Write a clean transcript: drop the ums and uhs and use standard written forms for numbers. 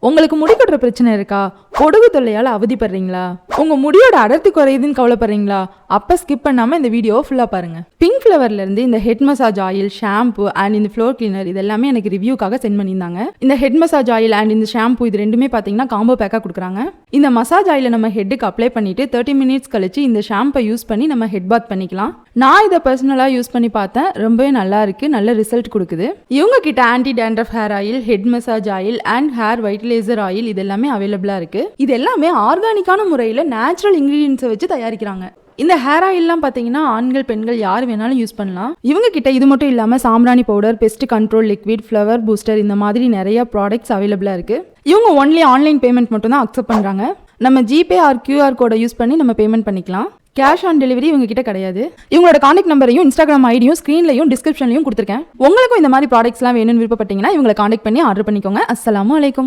உங்களுக்கு முடி கொட்டுற பிரச்சனை இருக்கா? பொடுகு தொல்லையால அவதிப்படுறீங்களா? உங்க முடியோட அடர்த்தி குறையுதுன்னு கவலைப்படுறீங்களா? அப்ப ஸ்கிப் பண்ணாம இந்த வீடியோ ஃபுல்லா பாருங்க. பிங்க் ஃபிளவர்ல இருந்து இந்த head massage oil, shampoo and இந்த ஃப்ளோர் கிளீனர் இது எல்லாமே எனக்கு ரிவ்யூக்காக சென்ட் பண்ணியிருந்தாங்க. இந்த ஹெட் மசாஜ் ஆயில் அண்ட் இந்த ஷாம்பு இது ரெண்டுமே பாத்தீங்கன்னா காம்போ பேக்கா கொடுக்குறாங்க. இந்த மசாஜ் ஆயில நம்ம ஹெட்டுக்கு அப்ளை பண்ணிட்டு 30 மினிட்ஸ் கழிச்சு இந்த ஷாம்பை யூஸ் பண்ணி நம்ம ஹெட் பாத் பண்ணிக்கலாம். நான் இதை பர்சனலா யூஸ் பண்ணி பார்த்தேன், ரொம்பவே நல்லா இருக்கு, நல்ல ரிசல்ட் கொடுக்குது. இவங்க கிட்ட anti dandruff hair oil, head massage oil and hair vitaliser oil இது எல்லாமே அவைலபிளா இருக்கு. இது எல்லாமே ஆர்கானிக்கான முறையில் நேச்சுரல் இன்கிரீடியன்ஸை வச்சு தயாரிக்கிறாங்க. இந்த ஹேர் ஆயில்லாம் பார்த்தீங்கன்னா ஆண்கள் பெண்கள் யார் வேணாலும் யூஸ் பண்ணலாம். இவங்க கிட்ட இது மட்டும் இல்லாமல் சாம்பிராணி powder, pest control liquid, flower booster இந்த மாதிரி நிறைய ப்ராடக்ட்ஸ் அவைலபிளாக இருக்கு. இவங்க ஒன்லி ஆன்லைன் பேமெண்ட் மட்டும் தான் அக்செப்ட் பண்ணுறாங்க. நம்ம ஜிபே ஆர் கியூஆர் கோடை யூஸ் பண்ணி நம்ம பேமெண்ட் பண்ணிக்கலாம். கேஷ் ஆன் டெலிவரி இவங்க கிட்ட கிடையாது. இவங்களோட கான்டாக்ட் நம்பரையும் இன்ஸ்டாகிராம் ஐடியும் ஸ்க்ரீன்லையும் டிஸ்கிரிப்ஷன்லையும் கொடுத்துருக்கேன். உங்களுக்கும் இந்த மாதிரி ப்ராடக்ட்ஸ்லாம் வேணும்னு விருப்பப்பட்டீங்கன்னா இவங்களை கான்டாக்ட் பண்ணி ஆர்டர் பண்ணிக்கோங்க. அஸ்ஸலாமு அலைக்கும்.